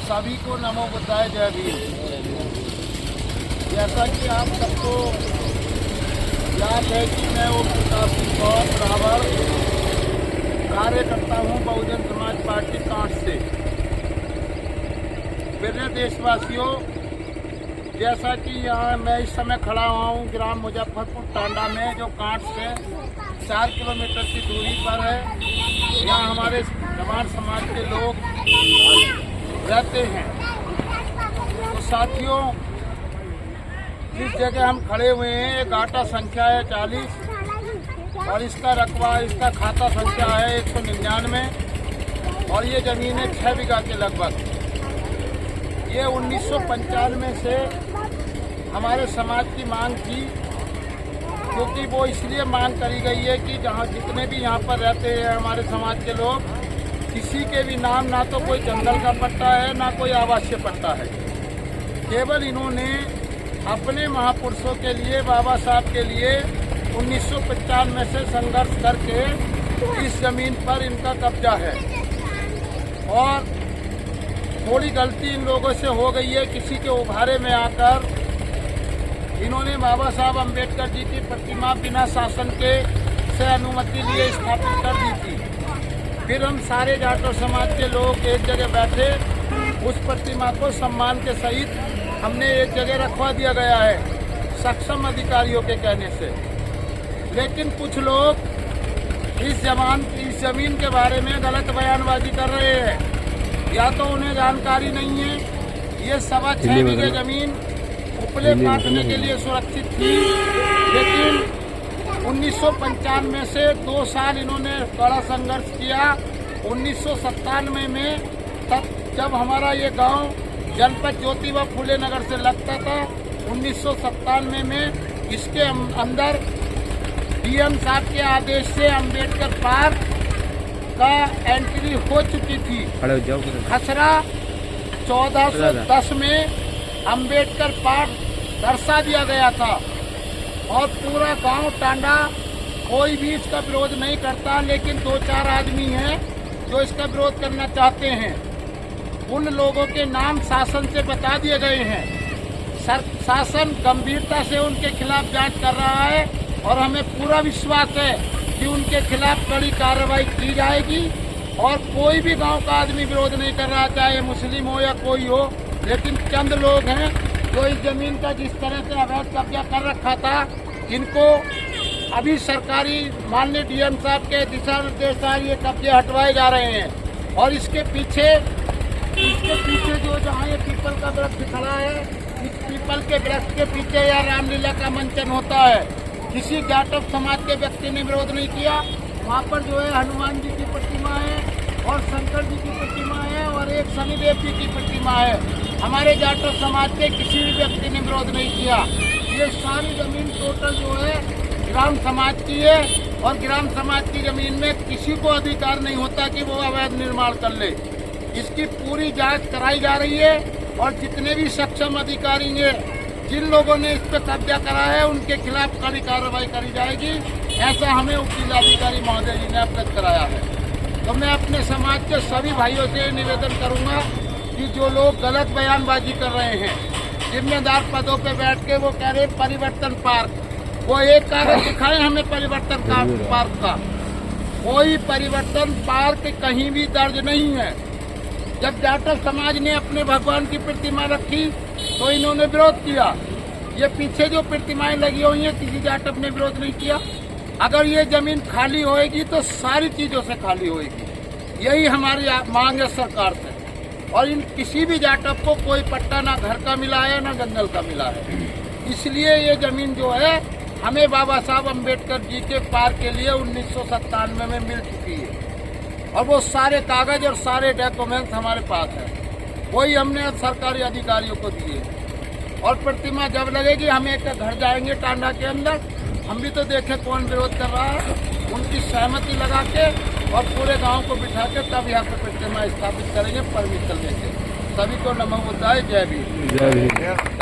सभी को नमो बुद्धाय जय भीम। जैसा कि आप सबको याद है कि मैं ओम प्रकाश सिंह रावण कार्यकर्ता हूँ Bahujan Samaj party can't say. मेरे देशवासियों, जैसा कि यहाँ मैं इस समय खड़ा हुआ हूँ ग्राम मुजफ्फरपुर टांडा में, जो कांट से 4 किलोमीटर की दूरी पर है। यहाँ हमारे जवान समाज के लोग रहते हैं। तो साथियों, जिस जगह हम खड़े हुए हैं, एक आटा संख्या है 40 और इसका रकबा, इसका खाता संख्या है 199 और ये जमीन है 6 बीघा के लगभग। ये 1995 से हमारे समाज की मांग थी, क्योंकि वो इसलिए मांग करी गई है कि जहाँ जितने भी यहाँ पर रहते हैं हमारे समाज के लोग, किसी के भी नाम ना तो कोई जंगल का पट्टा है ना कोई आवासीय पट्टा है। केवल इन्होंने अपने महापुरुषों के लिए, बाबा साहब के लिए 1995 से संघर्ष करके इस जमीन पर इनका कब्जा है। और थोड़ी गलती इन लोगों से हो गई है, किसी के उभारे में आकर इन्होंने बाबा साहब अम्बेडकर जी की प्रतिमा बिना शासन के से अनुमति लिए स्थापित कर दी थी। फिर हम सारे जाटो समाज के लोग एक जगह बैठे, उस प्रतिमा को सम्मान के सहित हमने एक जगह रखवा दिया गया है सक्षम अधिकारियों के कहने से। लेकिन कुछ लोग इस जमीन के बारे में गलत बयानबाजी कर रहे हैं। या तो उन्हें जानकारी नहीं है, ये 6.25 बीघे जमीन उपले काटने के लिए सुरक्षित थी। लेकिन 1995 से 2 साल इन्होंने बड़ा संघर्ष किया। 1997 में तब जब हमारा ये गांव जनपद ज्योतिबा फूले नगर से लगता था, 1997 में इसके अंदर डीएम साहब के आदेश से अम्बेडकर पार्क का एंट्री हो चुकी थी। खसरा 1410 में अम्बेडकर पार्क दर्शा दिया गया था और पूरा गांव टांडा कोई भी इसका विरोध नहीं करता, लेकिन 2-4 आदमी हैं जो इसका विरोध करना चाहते हैं। उन लोगों के नाम शासन से बता दिए गए हैं। शासन गंभीरता से उनके खिलाफ जांच कर रहा है और हमें पूरा विश्वास है कि उनके खिलाफ कड़ी कार्रवाई की जाएगी। और कोई भी गांव का आदमी विरोध नहीं कर रहा, चाहे मुस्लिम हो या कोई हो। लेकिन चंद लोग हैं जो इस जमीन का जिस तरह से अवैध कब्जा कर रखा था, इनको अभी सरकारी माननीय डीएम साहब के दिशा निर्देशानुसार ये कब्जे हटवाए जा रहे हैं। और इसके पीछे जो जहाँ ये पीपल का वृक्ष खड़ा है, इस पीपल के वृक्ष के पीछे यह रामलीला का मंचन होता है। किसी जाटव समाज के व्यक्ति ने विरोध नहीं किया। वहाँ पर जो है हनुमान जी की प्रतिमा है और शंकर जी की प्रतिमा है और एक शनिदेव जी की प्रतिमा है। हमारे जाटव समाज के किसी भी व्यक्ति ने विरोध नहीं किया। ये सारी जमीन टोटल जो है ग्राम समाज की है और ग्राम समाज की जमीन में किसी को अधिकार नहीं होता कि वो अवैध निर्माण कर ले। इसकी पूरी जांच कराई जा रही है और जितने भी सक्षम अधिकारी हैं, जिन लोगों ने इस पर कब्जा करा है, उनके खिलाफ कड़ी कार्रवाई करी जाएगी। ऐसा हमें उप जिलाधिकारी महोदय जी ने अवगत कराया है। तो मैं अपने समाज के सभी भाइयों से निवेदन करूंगा कि जो लोग गलत बयानबाजी कर रहे हैं, जिम्मेदार पदों पर बैठ के वो कह रहे परिवर्तन पार्क, वो एक कागज दिखाएं हमें परिवर्तन पार्क का। कोई परिवर्तन पार्क कहीं भी दर्ज नहीं है। जब जाटव समाज ने अपने भगवान की प्रतिमा रखी तो इन्होंने विरोध किया। ये पीछे जो प्रतिमाएं लगी हुई हैं, किसी जाटव ने विरोध नहीं किया। अगर ये जमीन खाली होएगी तो सारी चीजों से खाली होएगी, यही हमारी मांग है सरकार से। और इन किसी भी जाटव को कोई पट्टा ना घर का मिला है ना जंगल का मिला है। इसलिए ये जमीन जो है हमें बाबा साहब अम्बेडकर जी के पार्क के लिए 1997 में मिल चुकी है और वो सारे कागज और सारे डॉक्यूमेंट्स हमारे पास हैं। वही हमने सरकारी अधिकारियों को दिए। और प्रतिमा जब लगेगी हम एक घर जाएंगे टांडा के अंदर, हम भी तो देखें कौन विरोध कर रहा है, उनकी सहमति लगा के और पूरे गांव को बिठा के तब यहाँ पे प्रतिमा स्थापित करेंगे परमिशन लेके। सभी को नमो बुद्धाय जय भीम।